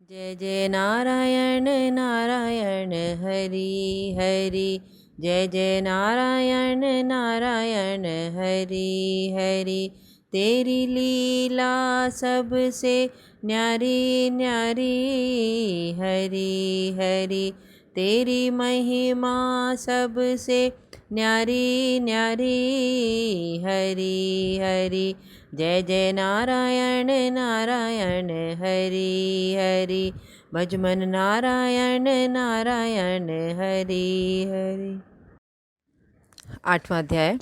जय जय नारायण नारायण हरि हरि। जय जय नारायण नारायण हरि हरि। तेरी लीला सबसे न्यारी न्यारी हरि हरि। तेरी महिमा सबसे न्यारी न्यारी हरि हरि। जय जय नारायण नारायण हरि हरि। भजमन नारायण नारायण हरि हरि। 8वां अध्याय।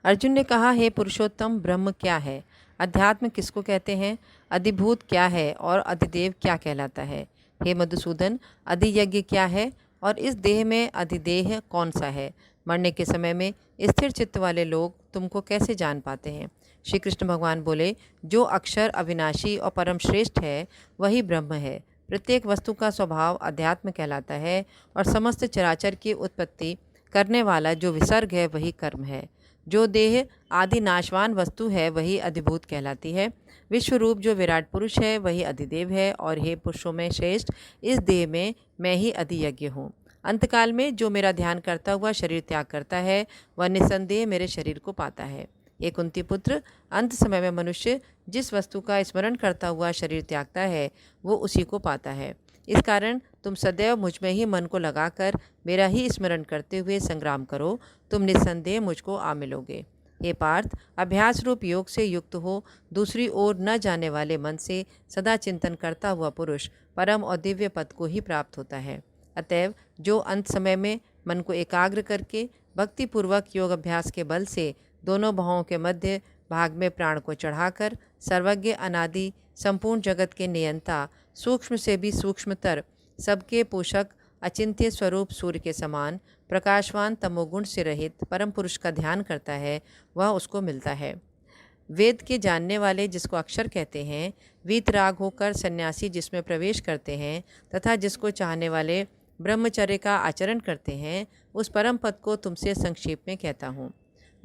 अर्जुन ने कहा, हे पुरुषोत्तम, ब्रह्म क्या है? अध्यात्म किसको कहते हैं? अधिभूत क्या है और अधिदेव क्या कहलाता है? हे मधुसूदन, अधियज्ञ क्या है और इस देह में अधिदेह कौन सा है? मरने के समय में स्थिर चित्त वाले लोग तुमको कैसे जान पाते हैं? श्री कृष्ण भगवान बोले, जो अक्षर अविनाशी और परम श्रेष्ठ है वही ब्रह्म है। प्रत्येक वस्तु का स्वभाव अध्यात्म कहलाता है और समस्त चराचर की उत्पत्ति करने वाला जो विसर्ग है वही कर्म है। जो देह आदि नाशवान वस्तु है वही अधिभूत कहलाती है। विश्वरूप जो विराट पुरुष है वही अधिदेव है। और हे पुरुषों में श्रेष्ठ, इस देह में मैं ही अधियज्ञ हूँ। अंतकाल में जो मेरा ध्यान करता हुआ शरीर त्याग करता है वह निस्संदेह मेरे शरीर को पाता है। हे कुंती पुत्र, अंत समय में मनुष्य जिस वस्तु का स्मरण करता हुआ शरीर त्यागता है वो उसी को पाता है। इस कारण तुम सदैव मुझ में ही मन को लगाकर मेरा ही स्मरण करते हुए संग्राम करो, तुम निस्संदेह मुझको आ मिलोगे। हे पार्थ, अभ्यास रूप योग से युक्त हो दूसरी ओर न जाने वाले मन से सदा चिंतन करता हुआ पुरुष परम और दिव्य पद को ही प्राप्त होता है। अतएव जो अंत समय में मन को एकाग्र करके भक्तिपूर्वक योग अभ्यास के बल से दोनों भावों के मध्य भाग में प्राण को चढ़ाकर सर्वज्ञ अनादि संपूर्ण जगत के नियंता, सूक्ष्म से भी सूक्ष्मतर, सबके पोषक, अचिंत्य स्वरूप सूर्य के समान प्रकाशवान तमोगुण से रहित परम पुरुष का ध्यान करता है वह उसको मिलता है। वेद के जानने वाले जिसको अक्षर कहते हैं, वीतराग होकर सन्यासी जिसमें प्रवेश करते हैं तथा जिसको चाहने वाले ब्रह्मचर्य का आचरण करते हैं, उस परम पद को तुमसे संक्षेप में कहता हूँ।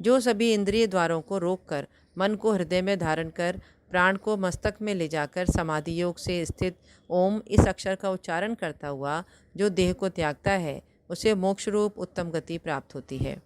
जो सभी इंद्रिय द्वारों को रोककर मन को हृदय में धारण कर प्राण को मस्तक में ले जाकर समाधि योग से स्थित ओम इस अक्षर का उच्चारण करता हुआ जो देह को त्यागता है उसे मोक्ष रूप उत्तम गति प्राप्त होती है।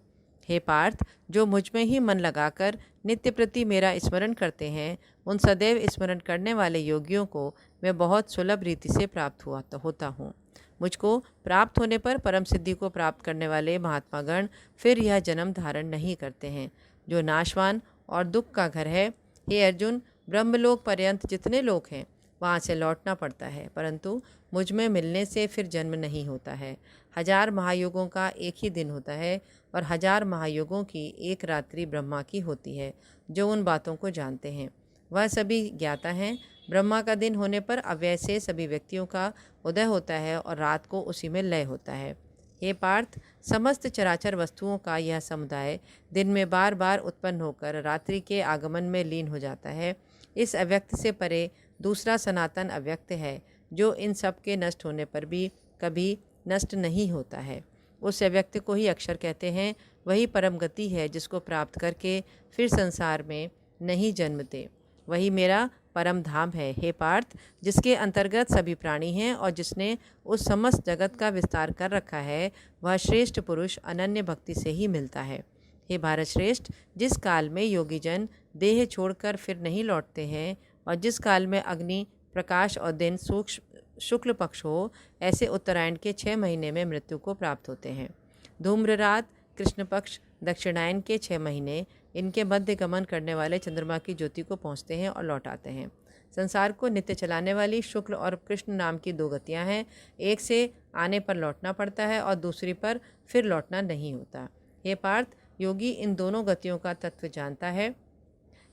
हे पार्थ, जो मुझ में ही मन लगाकर नित्य प्रति मेरा स्मरण करते हैं उन सदैव स्मरण करने वाले योगियों को मैं बहुत सुलभ रीति से प्राप्त होता हूँ। मुझको प्राप्त होने पर परम सिद्धि को प्राप्त करने वाले महात्मागण फिर यह जन्म धारण नहीं करते हैं, जो नाशवान और दुख का घर है। हे अर्जुन, ब्रह्मलोक पर्यंत जितने लोग हैं वहाँ से लौटना पड़ता है, परंतु मुझ में मिलने से फिर जन्म नहीं होता है। 1000 महायुगों का एक ही दिन होता है और 1000 महायुगों की एक रात्रि ब्रह्मा की होती है। जो उन बातों को जानते हैं वह सभी ज्ञाता हैं। ब्रह्मा का दिन होने पर अव्यय से सभी व्यक्तियों का उदय होता है और रात को उसी में लय होता है। हे पार्थ, समस्त चराचर वस्तुओं का यह समुदाय दिन में बार बार उत्पन्न होकर रात्रि के आगमन में लीन हो जाता है। इस अव्यक्त से परे दूसरा सनातन अव्यक्त है जो इन सब के नष्ट होने पर भी कभी नष्ट नहीं होता है। उस अव्यक्त को ही अक्षर कहते हैं। वही परम गति है जिसको प्राप्त करके फिर संसार में नहीं जन्मते। वही मेरा परम धाम है। हे पार्थ, जिसके अंतर्गत सभी प्राणी हैं और जिसने उस समस्त जगत का विस्तार कर रखा है वह श्रेष्ठ पुरुष अनन्य भक्ति से ही मिलता है। हे भारत श्रेष्ठ, जिस काल में योगी जन देह छोड़कर फिर नहीं लौटते हैं और जिस काल में अग्नि प्रकाश और दिन सूक्ष्म शुक्ल पक्ष हो, ऐसे उत्तरायण के 6 महीने में मृत्यु को प्राप्त होते हैं। धूम्र रात, कृष्ण पक्ष, दक्षिणायन के 6 महीने इनके मध्य गमन करने वाले चंद्रमा की ज्योति को पहुँचते हैं और लौट आते हैं। संसार को नित्य चलाने वाली शुक्ल और कृष्ण नाम की 2 गतियाँ हैं। एक से आने पर लौटना पड़ता है और दूसरी पर फिर लौटना नहीं होता। हे पार्थ, योगी इन दोनों गतियों का तत्व जानता है,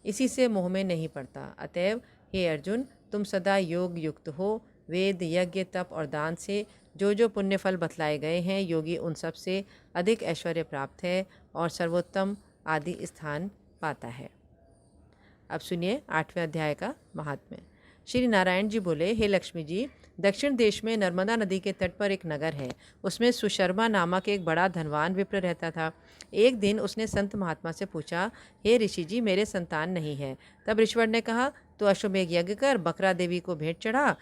इसी से मोह में नहीं पड़ता। अतएव हे अर्जुन, तुम सदा योग युक्त हो। वेद, यज्ञ, तप और दान से जो जो पुण्य फल बतलाए गए हैं, योगी उन सब से अधिक ऐश्वर्य प्राप्त है और सर्वोत्तम आदि स्थान पाता है। अब सुनिए 8वें अध्याय का महात्म्य। श्री नारायण जी बोले, हे लक्ष्मी जी, दक्षिण देश में नर्मदा नदी के तट पर एक नगर है। उसमें सुशर्मा नामक एक बड़ा धनवान विप्र रहता था। एक दिन उसने संत महात्मा से पूछा, हे ऋषि जी, मेरे संतान नहीं है। तब ऋषवर ने कहा, तो अश्वमेघ यज्ञ कर बकरा देवी को भेंट चढ़ा,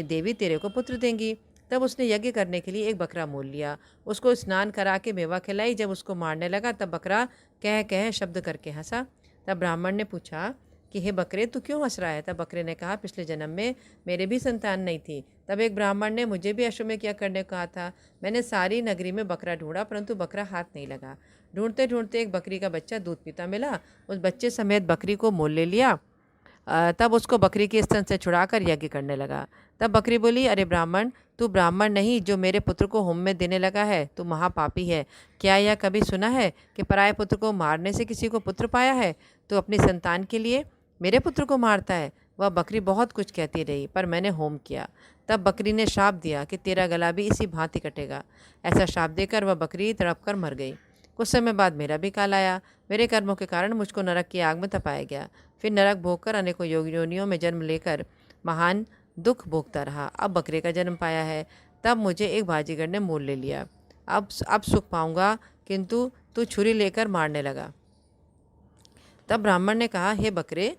देवी तेरे को पुत्र देंगी। तब उसने यज्ञ करने के लिए एक बकरा मोल लिया, उसको स्नान करा के मेवा खिलाई। जब उसको मारने लगा तब बकरा कह कह शब्द करके हंसा। तब ब्राह्मण ने पूछा कि हे बकरे, तू क्यों हंस रहा है? तब बकरे ने कहा, पिछले जन्म में मेरे भी संतान नहीं थी। तब एक ब्राह्मण ने मुझे भी अश्वमेध यज्ञ करने को कहा था। मैंने सारी नगरी में बकरा ढूंढा, परंतु बकरा हाथ नहीं लगा। ढूंढते ढूंढते एक बकरी का बच्चा दूध पीता मिला। उस बच्चे समेत बकरी को मोल ले लिया। तब उसको बकरी के स्तन से छुड़ाकर यज्ञ करने लगा। तब बकरी बोली, अरे ब्राह्मण, तू ब्राह्मण नहीं जो मेरे पुत्र को होम में देने लगा है, तू महापापी है। क्या यह कभी सुना है कि पराये पुत्र को मारने से किसी को पुत्र पाया है? तू अपनी संतान के लिए मेरे पुत्र को मारता है। वह बकरी बहुत कुछ कहती रही, पर मैंने होम किया। तब बकरी ने शाप दिया कि तेरा गला भी इसी भांति कटेगा। ऐसा शाप देकर वह बकरी तड़प कर मर गई। कुछ समय बाद मेरा भी काल आया। मेरे कर्मों के कारण मुझको नरक की आग में तपाया गया। फिर नरक भोगकर अनेकों योनियों में जन्म लेकर महान दुख भोगता रहा। अब बकरे का जन्म पाया है। तब मुझे एक बाजीगर ने मोल ले लिया। अब सुख पाऊंगा, किंतु तू छुरी लेकर मारने लगा। तब ब्राह्मण ने कहा, हे बकरे,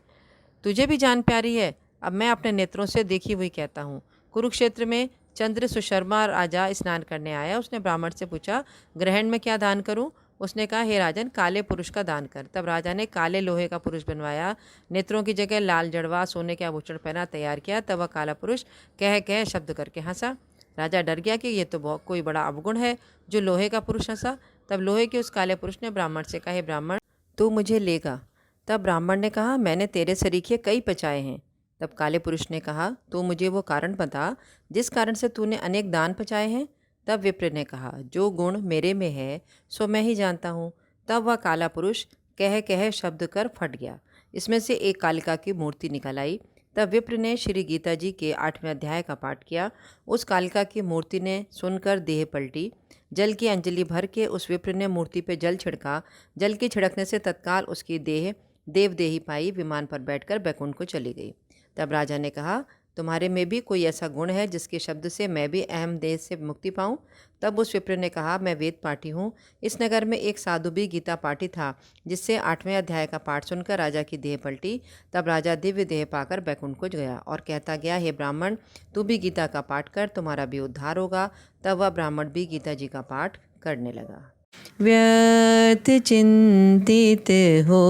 तुझे भी जान प्यारी है। अब मैं अपने नेत्रों से देखी हुई कहता हूँ। कुरुक्षेत्र में चंद्र सुशर्मा राजा स्नान करने आया। उसने ब्राह्मण से पूछा, ग्रहण में क्या दान करूं? उसने कहा, हे राजन, काले पुरुष का दान कर। तब राजा ने काले लोहे का पुरुष बनवाया, नेत्रों की जगह लाल जड़वा सोने के आभूषण पहना तैयार किया। तब वह काला पुरुष कह कह शब्द करके हंसा। राजा डर गया कि ये तो कोई बड़ा अवगुण है जो लोहे का पुरुष हंसा। तब लोहे के उस काले पुरुष ने ब्राह्मण से कहा, हे ब्राह्मण, तू मुझे लेगा? तब ब्राह्मण ने कहा, मैंने तेरे सरीखे कई पचाए हैं। तब काले पुरुष ने कहा, तू मुझे वो कारण बता जिस कारण से तूने अनेक दान पचाए हैं। तब विप्र ने कहा, जो गुण मेरे में है सो मैं ही जानता हूँ। तब वह काला पुरुष कह कह शब्द कर फट गया। इसमें से एक कालिका की मूर्ति निकल आई। तब विप्र ने श्री गीता जी के 8वें अध्याय का पाठ किया। उस कालिका की मूर्ति ने सुनकर देह पलटी। जल की अंजलि भर के उस विप्र ने मूर्ति पे जल छिड़का। जल के छिड़कने से तत्काल उसकी देह देवदेही पाई विमान पर बैठकर बैकुंठ को चली गई। तब राजा ने कहा, तुम्हारे में भी कोई ऐसा गुण है जिसके शब्द से मैं भी अहम देह से मुक्ति पाऊं? तब उस विप्र ने कहा, मैं वेद पाठी हूँ। इस नगर में एक साधु भी गीता पाठी था, जिससे 8वें अध्याय का पाठ सुनकर राजा की देह पलटी। तब राजा दिव्य देह पाकर बैकुंठ को गया और कहता गया, हे ब्राह्मण, तू भी गीता का पाठ कर, तुम्हारा भी उद्धार होगा। तब वह ब्राह्मण भी गीता जी का पाठ करने लगा। व्यर्थ चिंतित हो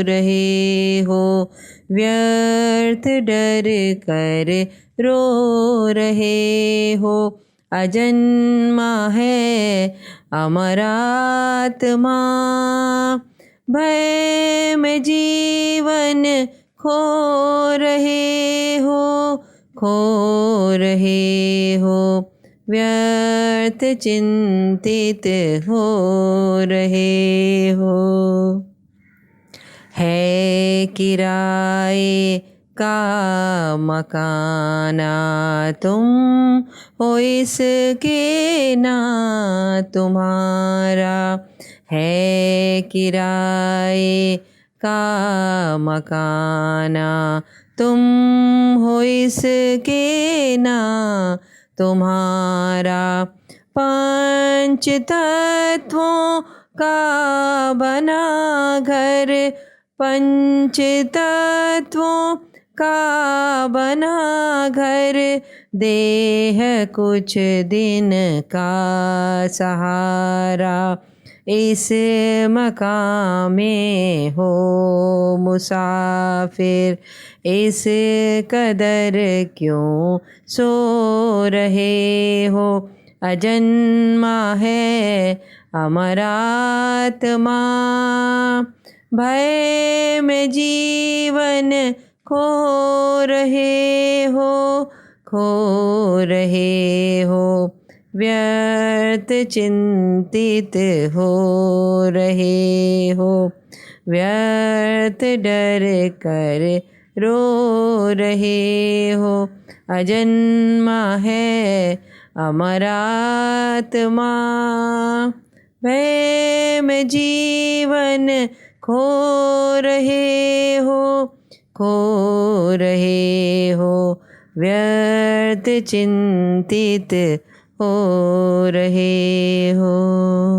रहे हो, व्यर्थ डर कर रो रहे हो। अजन्मा है अमरात्मा, भय में जीवन खो रहे हो, खो रहे हो। व्यर्थ चिंतित हो रहे हो। है किराए का मकाना तुम हो इसके ना तुम्हारा। है किराए का मकाना तुम हो इसके ना तुम्हारा। पंच तत्वों का बना घर, पंच तत्वों का बना घर। देह कुछ दिन का सहारा, इस मकाम में हो मुसाफिर। इस कदर क्यों सो रहे हो। अजन्मा है अमरात्मा, भय में जीवन खो रहे हो, खो रहे हो। व्यर्थ चिंतित हो रहे हो, व्यर्थ डर कर रो रहे हो। अजन्मा है अमरात्मा, भय में जीवन खो रहे हो, खो रहे हो। व्यर्थ चिंतित हो रहे हो।